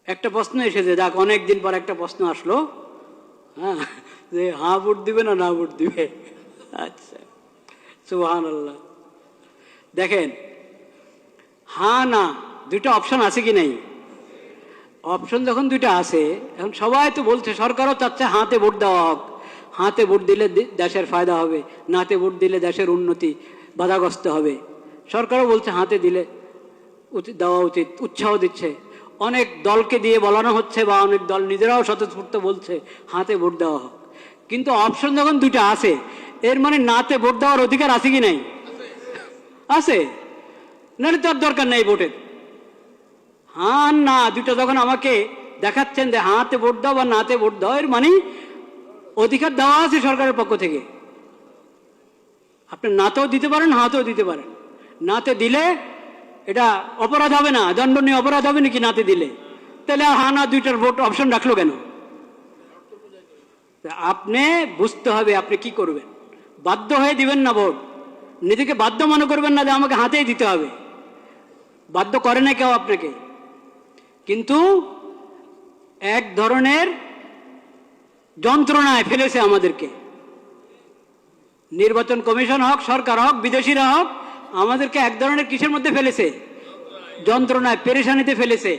একটা প্রশ্ন এসেছে, দেখ অনেকদিন পর একটা প্রশ্ন আসলো, হ্যাঁ, যে হ্যাঁ ভোট দিবে না ভোট দিবে। আচ্ছা, সুবহানাল্লাহ। দেখেন, হ্যাঁ না দুইটা অপশন আছে কি নাই? অপশন যখন দুইটা আছে, এখন সবাই তো বলছে, সরকারও চাচ্ছে হাতে ভোট দেওয়া হোক, হাতে ভোট দিলে দেশের ফায়দা হবে, নাতে ভোট দিলে দেশের উন্নতি বাধাগ্রস্ত হবে। সরকারও বলছে হাতে দিলে দেওয়া উচিত, উৎসাহ দিচ্ছে। অনেক দলকে দিয়ে বলানো হচ্ছে, বা অনেক দল নিজেরাও স্বতঃস্ফূর্ত বলছে হাতে ভোট দেওয়া হোক। কিন্তু অপশন যখন দুইটা আছে, এর মানে নাতে ভোট দেওয়ার অধিকার আছে কি নাই? আছে, নাহলে তো আর দরকার নেই ভোটের। হ্যাঁ না দুইটা যখন আমাকে দেখাচ্ছেন যে হাতে ভোট দাও বা নাতে ভোট দাও, এর মানে অধিকার দেওয়া আছে সরকারের পক্ষ থেকে। আপনি নাতেও দিতে পারেন, হাতেও দিতে পারেন। নাতে দিলে এটা অপরাধ হবে না, দণ্ডনীয় অপরাধ হবে নাকি নাতে দিলে? তাহলে হ্যাঁ না দুইটার ভোট অপশন রাখলো কেন? আপনি বুঝতে হবে আপনি কি করবেন। বাধ্য হয়ে দিবেন না ভোট, নিজেকে বাধ্য মনে করবেন না যে আমাকে হাতেই দিতে হবে। বাধ্য করে না কেউ আপনাকে, কিন্তু এক ধরনের যন্ত্রণায় ফেলেছে আমাদেরকে। নির্বাচন কমিশন হোক, সরকার হোক, বিদেশিরা হোক, আমাদেরকে এক ধরনের কিসের মধ্যে ফেলেছে? যন্ত্রণায়, পেরেশানিতে ফেলেছে।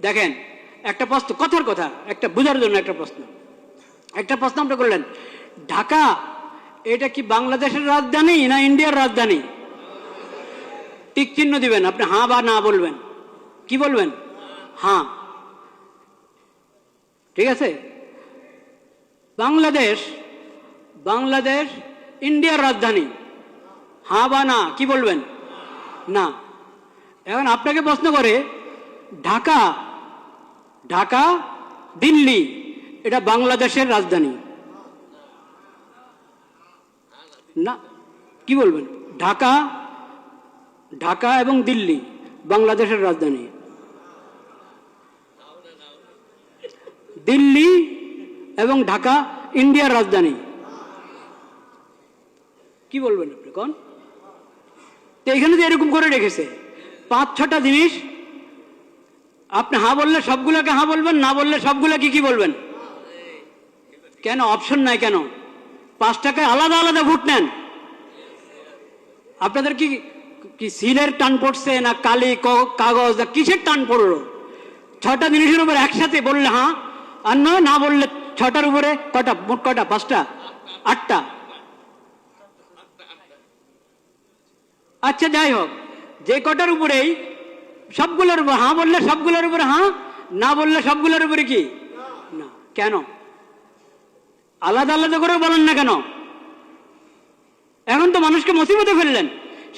দেখেন, একটা প্রশ্ন, কথার কথা, একটা বোঝার জন্য একটা প্রশ্ন আপনি করলেন, ঢাকা এটা কি বাংলাদেশের রাজধানী না ইন্ডিয়ার রাজধানী? টিক চিহ্ন দিবেন, আপনি হ্যাঁ বা না বলবেন। কি বলবেন? হ্যাঁ, ঠিক আছে। বাংলাদেশ ইন্ডিয়ার রাজধানী, হ্যাঁ বা না, কি বলবেন? না। এখন আপনাকে প্রশ্ন করে, ঢাকা দিল্লি এটা বাংলাদেশের রাজধানী না, কি বলবেন? ঢাকা এবং দিল্লি বাংলাদেশের রাজধানী, দিল্লি এবং ঢাকা ইন্ডিয়ার রাজধানী। কি বলবেন আপনি কোন? তো এখানে তো এরকম করে রেখেছে 5-6টা জিনিস। আপনি হ্যাঁ বললে সবগুলোকে হ্যাঁ বলবেন, না বললে সবগুলোকে কি বলবেন? কেন অপশন নাই? কেন 5 টাকায় আলাদা আলাদা ভোট নেন? আপনাদের কি সিলের টান পড়ছে না কালি কাগজ না কিসের টান পড়লো? 6টা জিনিসের উপর একসাথে বললে হ্যাঁ, আর না বললে 6টার উপরে কটা? মোট কটা? 5টা? 8টা? আচ্ছা, যাই হোক, যে কটার উপরেই সবগুলোর উপর হ্যাঁ বললে সবগুলোর উপরে হ্যাঁ, না বললে সবগুলোর উপরে কি না? কেন আলাদা আলাদা করে বলেন না কেন? এখন তো মানুষকে মুসিবতে ফেললেন।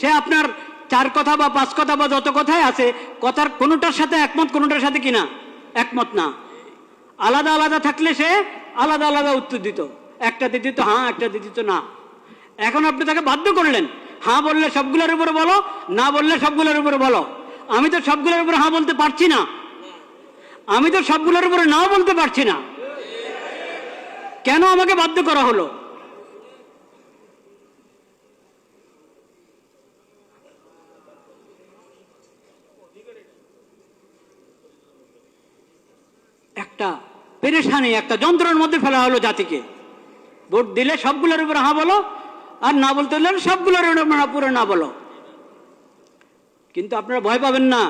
সে আপনার 4 কথা বা 5 কথা বা যত কথাই আছে, কথার কোনোটার সাথে একমত, কোনোটার সাথে কিনা একমত না। আলাদা আলাদা থাকলে সে আলাদা আলাদা উত্তর দিত, একটাতে দিত হ্যাঁ, একটাতে দিত না। এখন আপনি তাকে বাধ্য করলেন, হ্যাঁ বললে সবগুলোর উপরে বলো, না বললে সবগুলোর উপরে বলো। আমি তো সবগুলোর উপরে হ্যাঁ বলতে পারছি না, আমি তো সবগুলোর উপরে নাও বলতে পারছি না। কেন আমাকে বাধ্য করা হলো? একটা পেরেশানি, একটা যন্ত্রণার মধ্যে ফেলা হলো জাতিকে। ভোট দিলে সবগুলোর উপরে হ্যাঁ বলো, আর না বলতে হলে সবগুলোর উপরে না বলো। কিন্তু আপনারা ভয় পাবেন না,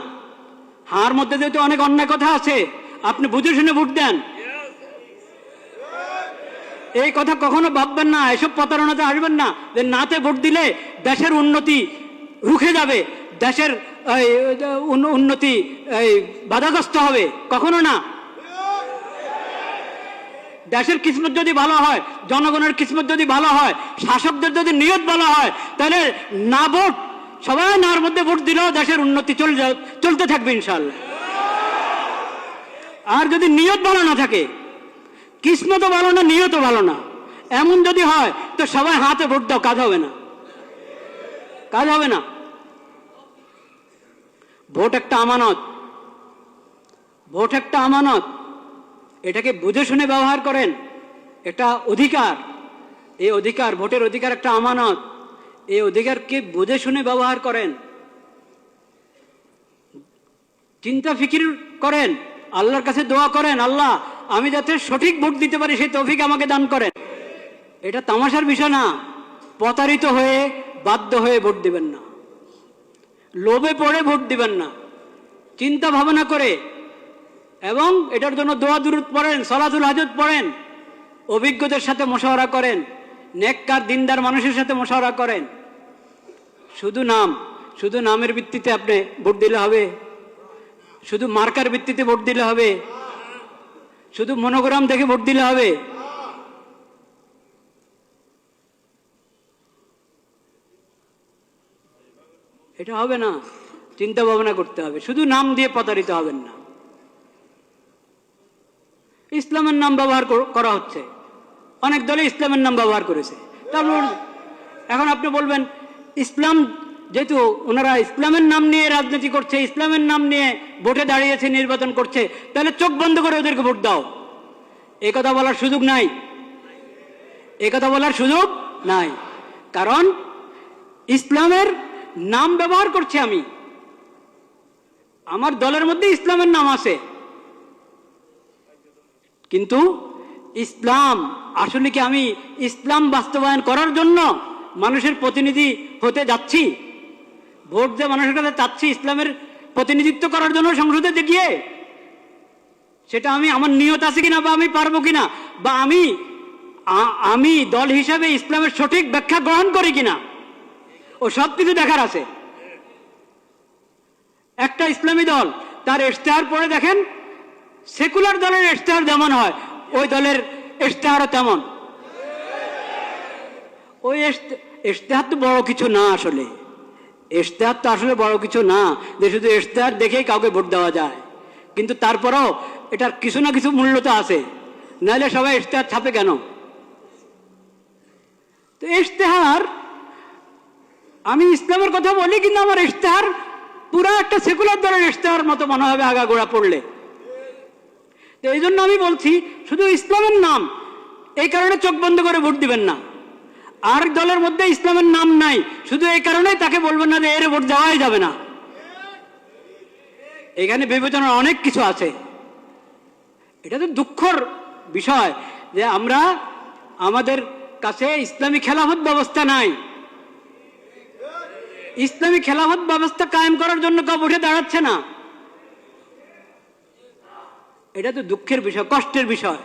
হার মধ্যে যেহেতু অনেক অন্যায় কথা আছে, আপনি বুঝে শুনে ভোট দেন। এই কথা কখনো ভাববেন না, এসব প্রতারণাতে আসবেন না যে নাতে ভোট দিলে দেশের উন্নতি রুখে যাবে, দেশের উন্নতি বাধাগ্রস্ত হবে, কখনো না। দেশের কিসমত যদি ভালো হয়, জনগণের কিসমত যদি ভালো হয়, শাসকদের যদি নিয়ত ভালো হয়, তাহলে না ভোট, সবাই নার মধ্যে ভোট দিলেও দেশের উন্নতি চলতে থাকবে ইনশাআল্লাহ। আর যদি নিয়ত ভালো না থাকে, কিসমতও ভালো না, নিয়তও ভালো না, এমন যদি হয়, তো সবাই হাতে ভোট দাও, কাজ হবে না, কাজ হবে না। ভোট একটা আমানত, ভোট একটা আমানত, এটাকে বুঝে শুনে ব্যবহার করেন। এটা অধিকার, এই অধিকার, ভোটের অধিকার একটা আমানত, এই অধিকারকে বুঝে শুনে ব্যবহার করেন, চিন্তা ফিকির করেন আল্লাহর কাছে দোয়া করেন, আল্লাহ আমি যাতে সঠিক ভোট দিতে পারি সেই তৌফিক আমাকে দান করেন। এটা তামাশার বিষয় না। প্রতারিত হয়ে বাধ্য হয়ে ভোট দিবেন না, লোভে পড়ে ভোট দিবেন না, চিন্তা ভাবনা করে, এবং এটার জন্য দোয়া দুরূদ পড়েন, সালাতুল হাজত পড়েন, অভিজ্ঞদের সাথে মশাওয়ারা করেন, নেককার দিনদার মানুষের সাথে মশাওয়ারা করেন। শুধু নামের ভিত্তিতে আপনি ভোট দিলে হবে? শুধু মার্কার ভিত্তিতে ভোট দিলে হবে? শুধু মনোগ্রাম দেখে ভোট দিলে হবে? এটা হবে না। চিন্তা ভাবনা করতে হবে। শুধু নাম দিয়ে প্রতারিত হবেন না। ইসলামের নাম ব্যবহার করা হচ্ছে, অনেক দলে ইসলামের নাম ব্যবহার করেছে। তারপর এখন আপনি বলবেন ইসলাম, যেহেতু ওনারা ইসলামের নাম নিয়ে রাজনীতি করছে, ইসলামের নাম নিয়ে ভোটে দাঁড়িয়েছে, নির্বাচন করছে, তাহলে চোখ বন্ধ করে ওদেরকে ভোট দাও। এই কথা বলার সুযোগ নাই, এই কথা বলার সুযোগ নাই। কারণ ইসলামের নাম ব্যবহার করছি আমি, আমার দলের মধ্যে ইসলামের নাম আছে, কিন্তু ইসলাম আসলে কি আমি ইসলাম বাস্তবায়ন করার জন্য মানুষের প্রতিনিধি হতে যাচ্ছি? ভোট দিয়ে মানুষের কাছে চাচ্ছি ইসলামের প্রতিনিধিত্ব করার জন্য সংসদে গিয়ে, সেটা আমি আমার নিয়ত আছে কিনা, বা আমি পারবো কিনা, বা আমি দল হিসাবে ইসলামের সঠিক ব্যাখ্যা গ্রহণ করি কিনা, ও সব কিছু দেখার আছে। একটা ইসলামী দল তার ইশতেহার পড়ে দেখেন, সেকুলার দলের ইশতেহার যেমন হয় ওই দলের ইশতেহারও তেমন। ওই ইশতেহার তো বড় কিছু না, আসলে ইশতেহার তো আসলে বড় কিছু না যে শুধু ইশতেহার দেখেই কাউকে ভোট দেওয়া যায়। কিন্তু তারপরেও এটার কিছু না কিছু মূল্য তো আছে, নাহলে সবাই ইশতেহার ছাপে কেন? তো ইশতেহার, আমি ইসলামের কথা বলি, কিন্তু আমার ইশতেহার পুরা একটা সেকুলার দলের ইশতেহার মতো মনে হবে আগাগোড়া পড়লে। তো এই জন্য আমি বলছি শুধু ইসলামের নাম, এই কারণে চোখ বন্ধ করে ভোট দিবেন না। আর দলের মধ্যে ইসলামের নাম নাই, শুধু এই কারণেই তাকে বলবেন না যে এর ভোট দেওয়াই যাবে না। এখানে বিবেচনার অনেক কিছু আছে। এটা তো দুঃখের বিষয় যে আমাদের কাছে ইসলামী খেলাফত ব্যবস্থা নাই। ইসলামী খেলাফত ব্যবস্থা কায়েম করার জন্য কেউ উঠে দাঁড়াচ্ছে না। এটা তো দুঃখের বিষয়, কষ্টের বিষয়।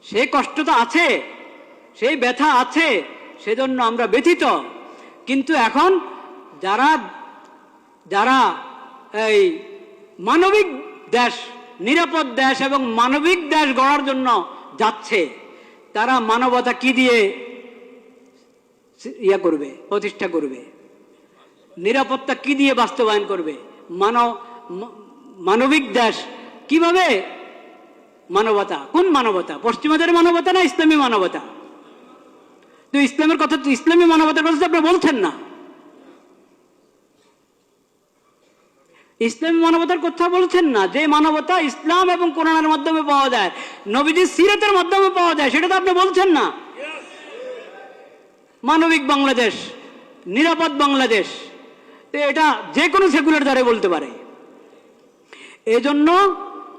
সেই কষ্ট তো আছে, সেই ব্যথা আছে, সেজন্য আমরা ব্যথিত। কিন্তু এখন যারা এই মানবিক দেশ, নিরাপদ দেশ এবং মানবিক দেশ গড়ার জন্য যাচ্ছে, তারা মানবতা কি দিয়ে করবে, প্রতিষ্ঠা করবে? নিরাপত্তা কি দিয়ে বাস্তবায়ন করবে? মানবিক দেশ কিভাবে? মানবতা, কোন মানবতা? পশ্চিমাদের মানবতা না ইসলামী মানবতা? তো ইসলামের কথা, তো ইসলামী মানবতার কথা আপনি বলছেন না। ইসলামী মানবতার কথা বলছেন না। যে মানবতা ইসলাম এবং কোরআনের মাধ্যমে পাওয়া যায়, নবীজির সিরাতের মাধ্যমে পাওয়া যায়, সেটা তো আপনি বলছেন না। মানবিক বাংলাদেশ, নিরাপদ বাংলাদেশ, এটা যে কোনো সেকুলার দ্বারা বলতে পারে। এজন্য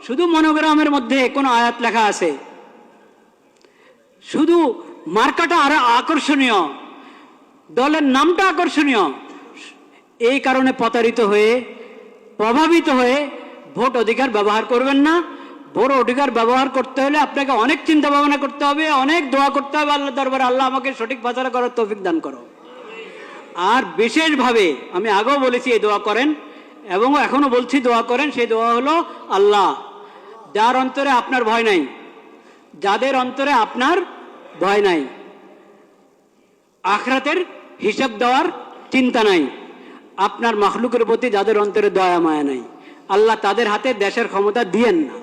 শুধু মনোগ্রামের মধ্যে কোনো আয়াত লেখা আছে, শুধু মার্কাটা আরো আকর্ষণীয়, দলের নামটা আকর্ষণীয়, এই কারণে প্রতারিত হয়ে, প্রভাবিত হয়ে ভোট অধিকার ব্যবহার করবেন না। ভোট অধিকার ব্যবহার করতে হলে আপনাকে অনেক চিন্তা ভাবনা করতে হবে, অনেক দোয়া করতে হবে আল্লাহ দরবারে, আল্লাহ আমাকে সঠিক ফয়সালা করার তৌফিক দান করো। আর বিশেষভাবে আমি আগেও বলেছি এই দোয়া করেন, এবং এখনো বলছি দোয়া করেন। সেই দোয়া হলো, আল্লাহ যার অন্তরে আপনার ভয় নাই, যাদের অন্তরে আপনার ভয় নাই, আখিরাতের হিসাব দেওয়ার চিন্তা নাই, আপনার মাখলুকের প্রতি যাদের অন্তরে দয়া মায়া নাই, আল্লাহ তাদের হাতে দেশের ক্ষমতা দিয়েন না।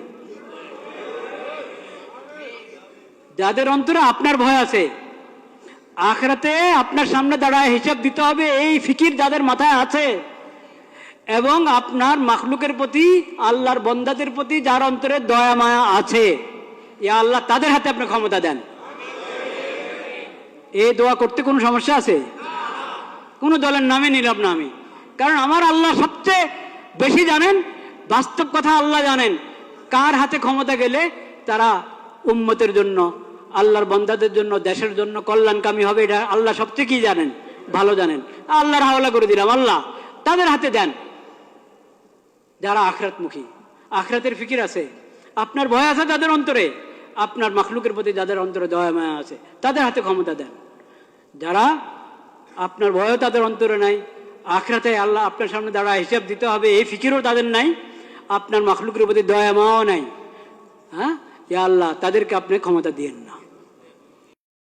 যাদের অন্তরে আপনার ভয় আছে, আখিরাতে আপনার সামনে দাঁড়ায় হিসাব দিতে হবে, এই ফিকির যাদের মাথায় আছে, এবং আপনার মাখলুকের প্রতি, আল্লাহর বন্দাদের প্রতি যার অন্তরে দয়া মায়া আছে, ইয়া আল্লাহ তাদের হাতে আপনি ক্ষমতা দেন। এই দোয়া করতে কোনো সমস্যা আছে? কোনো দলের নামে নিলাম না আমি, কারণ আমার আল্লাহ সবচেয়ে বেশি জানেন, বাস্তব কথা আল্লাহ জানেন কার হাতে ক্ষমতা গেলে তারা উম্মতের জন্য, আল্লাহর বান্দাদের জন্য, দেশের জন্য কল্যাণকামী হবে, এটা আল্লাহ সবচেয়ে কি জানেন, ভালো জানেন। আল্লাহর হাওলা করে দিলাম, আল্লাহ তাদের হাতে দেন যারা আখিরাতমুখী, আখিরাতের ফিকির আছে, আপনার ভয় আছে তাদের অন্তরে, আপনার মাখলুকের প্রতি যাদের অন্তরে দয়া মায়া আছে তাদের হাতে ক্ষমতা দেন। যারা আপনার ভয়ও তাদের অন্তরে নাই, আখিরাতে আল্লাহ আপনার সামনে দাঁড়া হিসাব দিতে হবে এই ফিকিরও তাদের নাই, আপনার মাখলুকের প্রতি দয়া মায়াও নাই, হ্যাঁ, ইয়া আল্লাহ তাদেরকে আপনি ক্ষমতা দিয়েন না।